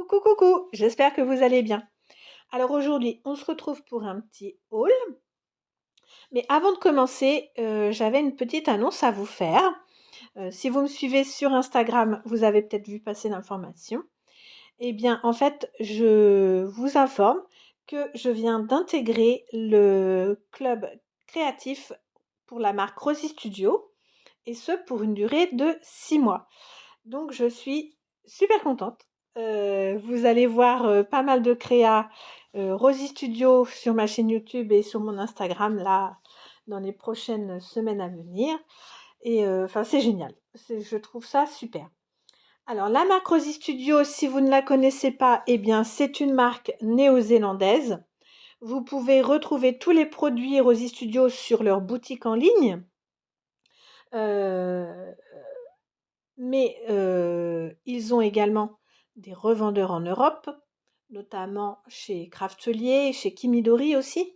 Coucou, coucou, j'espère que vous allez bien. Alors aujourd'hui, on se retrouve pour un petit haul. Mais avant de commencer, j'avais une petite annonce à vous faire. Si vous me suivez sur Instagram, vous avez peut-être vu passer l'information. Eh bien, en fait, je vous informe que je viens d'intégrer le club créatif pour la marque Rosy Studio, et ce pour une durée de 6 mois. Donc je suis super contente. Vous allez voir, pas mal de créas, Rosy Studio sur ma chaîne YouTube et sur mon Instagram là, dans les prochaines semaines à venir et enfin c'est génial. Je trouve ça super. Alors la marque Rosy Studio, si vous ne la connaissez pas, eh bien c'est une marque néo-zélandaise. Vous pouvez retrouver tous les produits Rosy Studio sur leur boutique en ligne. Heu Mais ils ont également des revendeurs en Europe, notamment chez Craftelier, chez Kimidori aussi.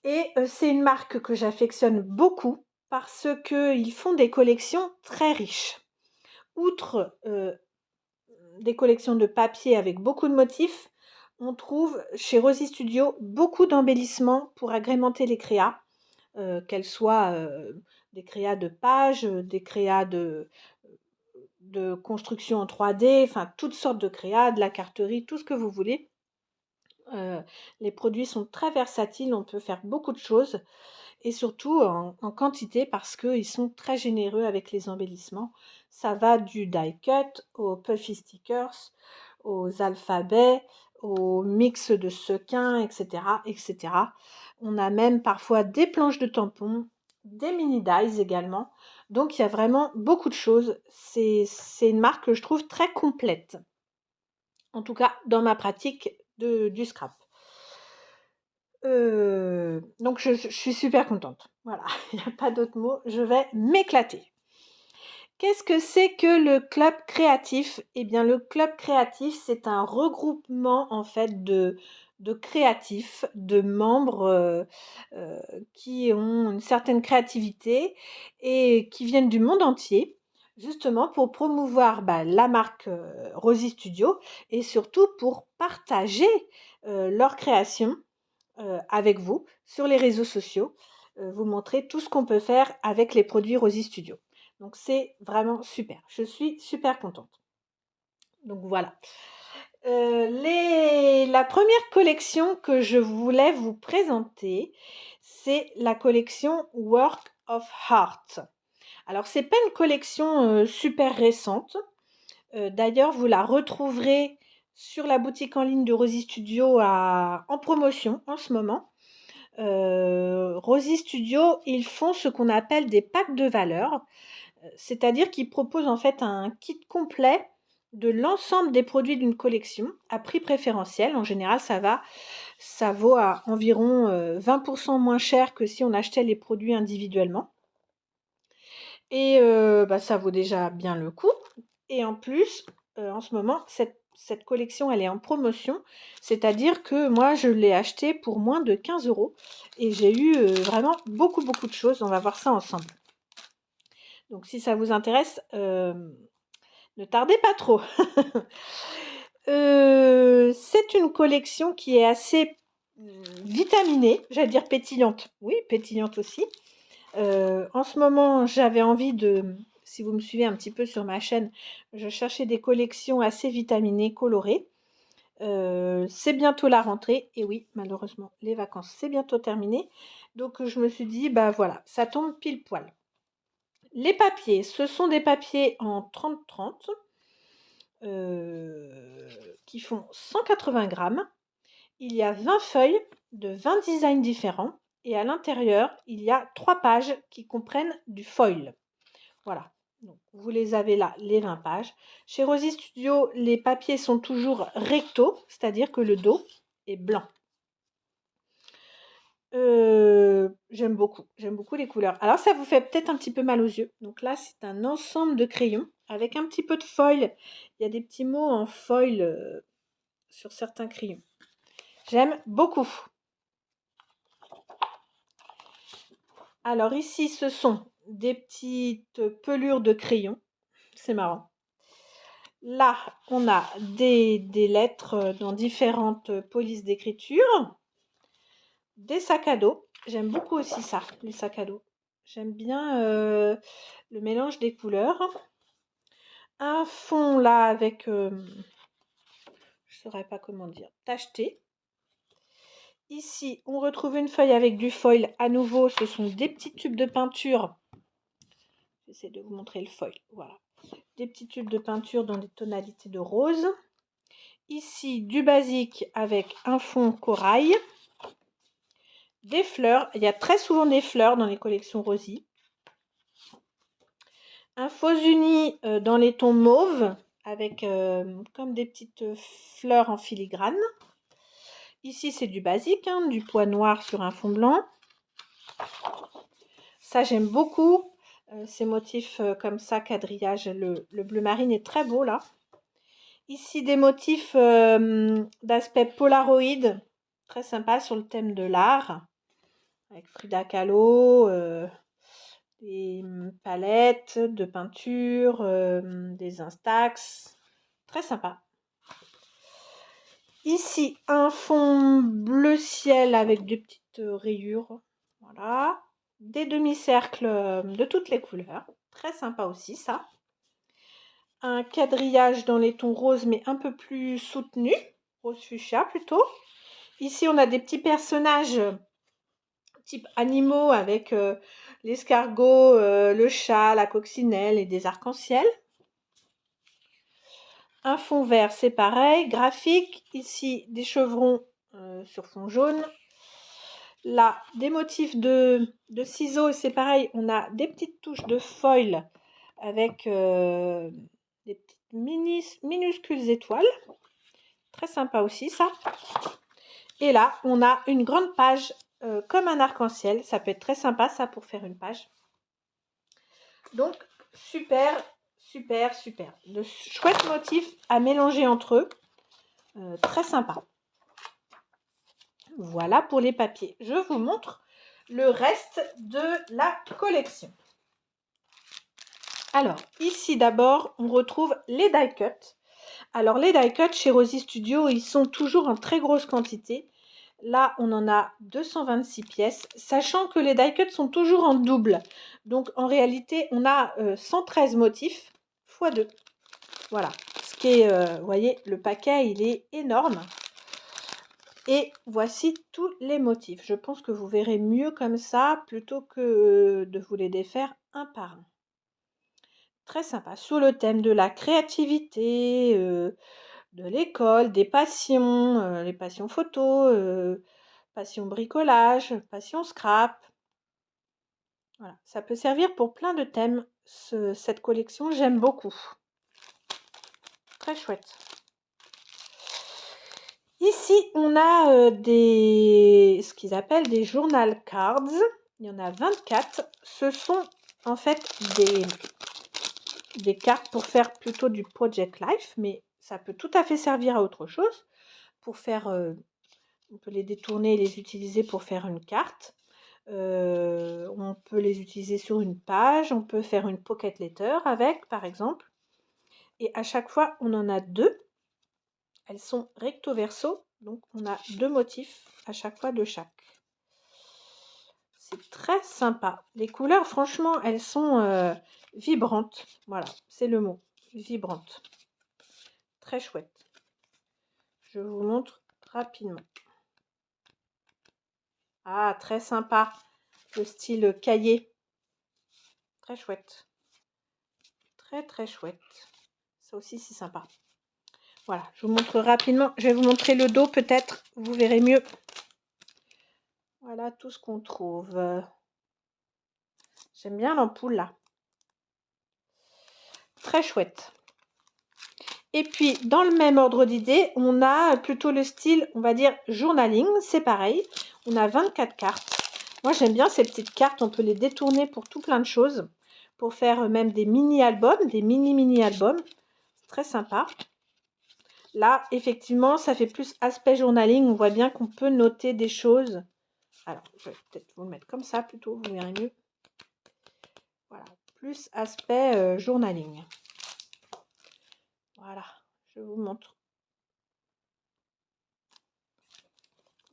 Et c'est une marque que j'affectionne beaucoup parce qu'ils font des collections très riches. Outre des collections de papier avec beaucoup de motifs, on trouve chez Rosy Studio beaucoup d'embellissements pour agrémenter les créas, qu'elles soient des créas de pages, des créas de construction en 3D, enfin toutes sortes de créas, de la carterie, tout ce que vous voulez. Heu, les produits sont très versatiles, on peut faire beaucoup de choses et surtout en quantité parce qu'ils sont très généreux avec les embellissements. Ça va du die cut aux puffy stickers, aux alphabets, aux mix de sequins et cetera et cetera. On a même parfois des planches de tampons, des mini dies également. Donc il y a vraiment beaucoup de choses. C'est une marque que je trouve très complète. En tout cas dans ma pratique du scrap. Donc je suis super contente. Voilà, il n'y a pas d'autre mot, je vais m'éclater. Qu'est-ce que c'est que le club créatif? Eh bien, le club créatif, c'est un regroupement en fait de créatifs, de membres qui ont une certaine créativité et qui viennent du monde entier, justement pour promouvoir la marque Rosy Studio et surtout pour partager leurs créations avec vous sur les réseaux sociaux, vous montrer tout ce qu'on peut faire avec les produits Rosy Studio. Donc c'est vraiment super. Je suis super contente. Donc voilà. La première collection que je voulais vous présenter, c'est la collection Work of Art. Alors c'est pas une collection super récente. D'ailleurs, vous la retrouverez sur la boutique en ligne de Rosy Studio en promotion en ce moment. Rosy Studio, ils font ce qu'on appelle des packs de valeurs, c'est-à-dire qu'ils proposent en fait un kit complet de l'ensemble des produits d'une collection à prix préférentiel. En général, ça vaut à environ 20% moins cher que si on achetait les produits individuellement. Et ça vaut déjà bien le coup. Et en plus, en ce moment, cette collection, elle est en promotion. C'est-à-dire que moi, je l'ai achetée pour moins de 15 € et j'ai eu vraiment beaucoup, beaucoup de choses. On va voir ça ensemble. Donc si ça vous intéresse, ne tardez pas trop. C'est une collection qui est assez vitaminée, j'allais dire pétillante. Oui, pétillante aussi. En ce moment, j'avais envie si vous me suivez un petit peu sur ma chaîne, je cherchais des collections assez vitaminées, colorées. C'est bientôt la rentrée et oui, malheureusement, les vacances, c'est bientôt terminé. Donc je me suis dit, bah voilà, ça tombe pile poil. Les papiers, ce sont des papiers en 30-30 qui font 180 grammes. Il y a 20 feuilles de 20 designs différents et à l'intérieur, il y a 3 pages qui comprennent du foil. Voilà, donc vous les avez là, les 20 pages. Chez Rosy Studio, les papiers sont toujours recto, c'est-à-dire que le dos est blanc. J'aime beaucoup les couleurs. Alors ça vous fait peut-être un petit peu mal aux yeux. Donc là, c'est un ensemble de crayons avec un petit peu de foil. Il y a des petits mots en foil sur certains crayons. J'aime beaucoup. Alors ici, ce sont des petites pelures de crayons. C'est marrant. Là, on a des lettres dans différentes polices d'écriture. Des sacs à dos. J'aime beaucoup aussi ça, les sacs à dos. J'aime bien le mélange des couleurs. Un fond là avec, je ne saurais pas comment dire, tacheté. Ici, on retrouve une feuille avec du foil. À nouveau, ce sont des petits tubes de peinture. J'essaie de vous montrer le foil. Voilà. Des petits tubes de peinture dans des tonalités de rose. Ici, du basique avec un fond corail. Des fleurs. Il y a très souvent des fleurs dans les collections Rosie. Un faux uni dans les tons mauves avec comme des petites fleurs en filigrane. Ici, c'est du basique, hein, du pois noir sur un fond blanc. Ça, j'aime beaucoup ces motifs comme ça, quadrillage. Le bleu marine est très beau là. Ici, des motifs d'aspect polaroid, très sympa sur le thème de l'art, avec Frida Kahlo, des palettes de peinture, des instax, très sympa. Ici, un fond bleu ciel avec des petites rayures, voilà. Des demi-cercles de toutes les couleurs, très sympa aussi ça. Un quadrillage dans les tons roses mais un peu plus soutenu, rose fuchsia plutôt. Ici, on a des petits personnages type animaux avec l'escargot, le chat, la coccinelle et des arcs-en-ciel. Un fond vert, c'est pareil. Graphique, ici des chevrons sur fond jaune. Là, des motifs de ciseaux, c'est pareil. On a des petites touches de foil avec des petites minuscules étoiles. Très sympa aussi ça. Et là, on a une grande page comme un arc-en-ciel. Ça peut être très sympa ça pour faire une page. Donc, super, super, super. De chouettes motifs à mélanger entre eux. Très sympa. Voilà pour les papiers. Je vous montre le reste de la collection. Alors, ici d'abord, on retrouve les die cuts. Alors, les die cuts chez Rosie Studio, ils sont toujours en très grosse quantité. Là, on en a 226 pièces, sachant que les die cuts sont toujours en double. Donc, en réalité, on a 113 motifs x 2. Voilà. Ce qui est, vous voyez, le paquet, il est énorme. Et voici tous les motifs. Je pense que vous verrez mieux comme ça, plutôt que de vous les défaire un par un. Très sympa. Sur le thème de la créativité, de l'école, des passions, les passions photo, passion bricolage, passion scrap. Voilà, ça peut servir pour plein de thèmes, cette collection, j'aime beaucoup. Très chouette. Ici, on a ce qu'ils appellent des journal cards. Il y en a 24. Ce sont en fait des cartes pour faire plutôt du Project Life, mais ça peut tout à fait servir à autre chose. Pour faire, on peut les détourner et les utiliser pour faire une carte. On peut les utiliser sur une page. On peut faire une pocket letter avec, par exemple. Et à chaque fois, on en a deux. Elles sont recto verso, donc on a deux motifs à chaque fois de chaque. C'est très sympa. Les couleurs, franchement, elles sont vibrantes. Voilà, c'est le mot, vibrantes. Très chouette. Je vous montre rapidement. Ah, très sympa. Le style cahier. Très chouette. Très, très chouette. Ça aussi, c'est sympa. Voilà, je vous montre rapidement. Je vais vous montrer le dos, peut-être. Vous verrez mieux. Voilà tout ce qu'on trouve. J'aime bien l'ampoule, là. Très chouette. Et puis, dans le même ordre d'idée, on a plutôt le style, on va dire, journaling. C'est pareil. On a 24 cartes. Moi, j'aime bien ces petites cartes. On peut les détourner pour tout plein de choses. Pour faire même des mini-albums, des mini-albums. C'est très sympa. Là, effectivement, ça fait plus aspect journaling. On voit bien qu'on peut noter des choses. Alors, je vais peut-être vous le mettre comme ça plutôt. Vous verrez mieux. Voilà. Plus aspect journaling. Voilà, je vous montre.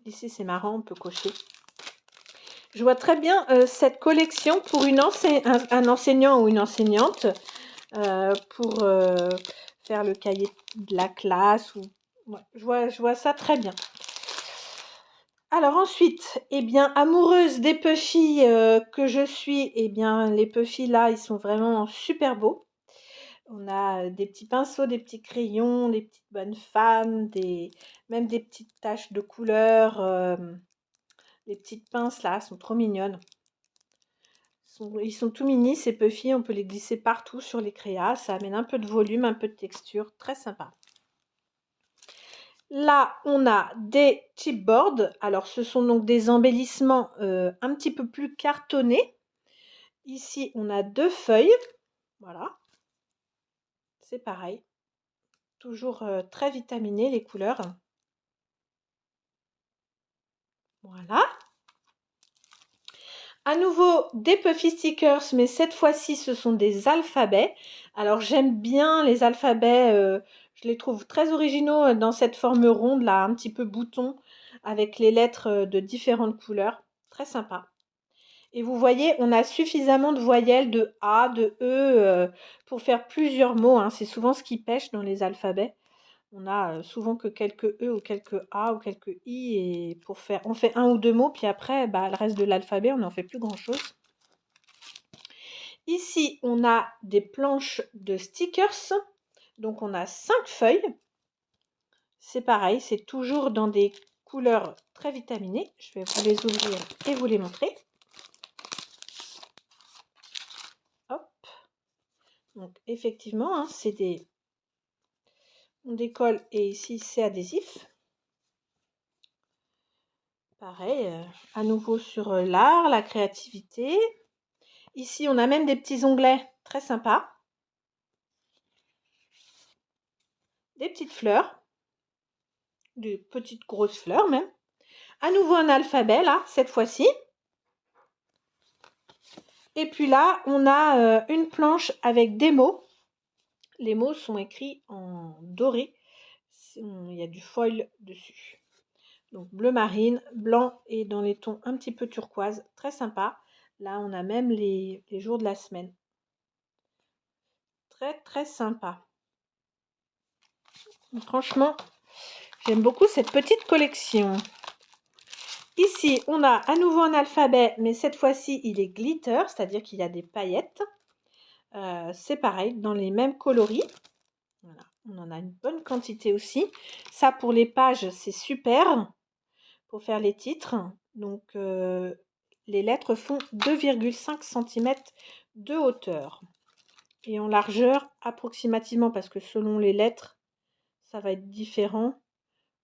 Ici, c'est marrant, on peut cocher. Je vois très bien cette collection pour un enseignant ou une enseignante pour faire le cahier de la classe. Ouais, je vois ça très bien. Alors ensuite, eh bien, amoureuse des puffy que je suis, eh bien, les puffy là, ils sont vraiment super beaux. On a des petits pinceaux, des petits crayons, des petites bonnes femmes, même des petites taches de couleur. Les petites pinces là, sont trop mignonnes. Ils sont tout mini ces puffy, on peut les glisser partout sur les créas. Ça amène un peu de volume, un peu de texture, très sympa. Là, on a des chipboards. Alors, ce sont donc des embellissements un petit peu plus cartonnés. Ici, on a 2 feuilles. Voilà. C'est pareil. Toujours très vitaminé les couleurs. Voilà. À nouveau, des puffy stickers, mais cette fois-ci, ce sont des alphabets. Alors, j'aime bien les alphabets. Je les trouve très originaux dans cette forme ronde, là, un petit peu bouton, avec les lettres de différentes couleurs. Très sympa. Et vous voyez, on a suffisamment de voyelles, de A, de E, pour faire plusieurs mots, hein. C'est souvent ce qui pêche dans les alphabets. On a souvent que quelques E ou quelques A ou quelques I, et on fait un ou deux mots, puis après, bah, le reste de l'alphabet, on n'en fait plus grand-chose. Ici, on a des planches de stickers. Donc, on a 5 feuilles. C'est pareil, c'est toujours dans des couleurs très vitaminées. Je vais vous les ouvrir et vous les montrer. Hop. Donc, effectivement, hein, on décolle et ici, c'est adhésif. Pareil, à nouveau sur l'art, la créativité. Ici, on a même des petits onglets très sympas. Des petites fleurs. Des petites grosses fleurs même. À nouveau un alphabet là, cette fois-ci. Et puis là, on a une planche avec des mots. Les mots sont écrits en doré. Il y a du foil dessus. Donc bleu marine, blanc et dans les tons un petit peu turquoise. Très sympa. Là, on a même les jours de la semaine. Très, très sympa. Franchement, j'aime beaucoup cette petite collection. Ici, on a à nouveau un alphabet, mais cette fois-ci, il est glitter, c'est-à-dire qu'il y a des paillettes. C'est pareil, dans les mêmes coloris. Voilà, on en a une bonne quantité aussi. Ça, pour les pages, c'est super pour faire les titres. Donc, les lettres font 2,5 cm de hauteur. Et en largeur, approximativement, parce que selon les lettres, ça va être différent.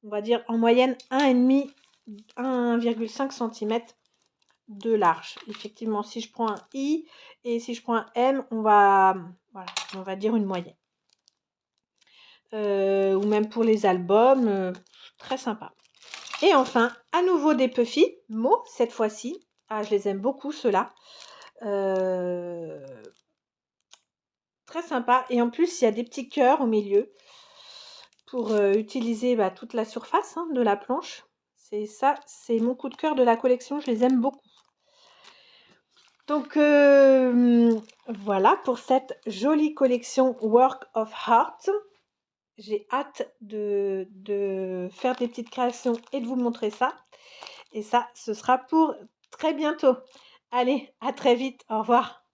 On va dire en moyenne 1,5 cm de large. Effectivement, si je prends un I et si je prends un M, on va dire une moyenne. Ou même pour les albums, très sympa. Et enfin, à nouveau des puffy mots cette fois-ci. Ah, je les aime beaucoup ceux-là. Très sympa. Et en plus, il y a des petits cœurs au milieu pour utiliser toute la surface de la planche. C'est ça, c'est mon coup de cœur de la collection. Je les aime beaucoup. Donc voilà pour cette jolie collection Work of Art. J'ai hâte de faire des petites créations et de vous montrer ça. Et ça, ce sera pour très bientôt. Allez, à très vite. Au revoir.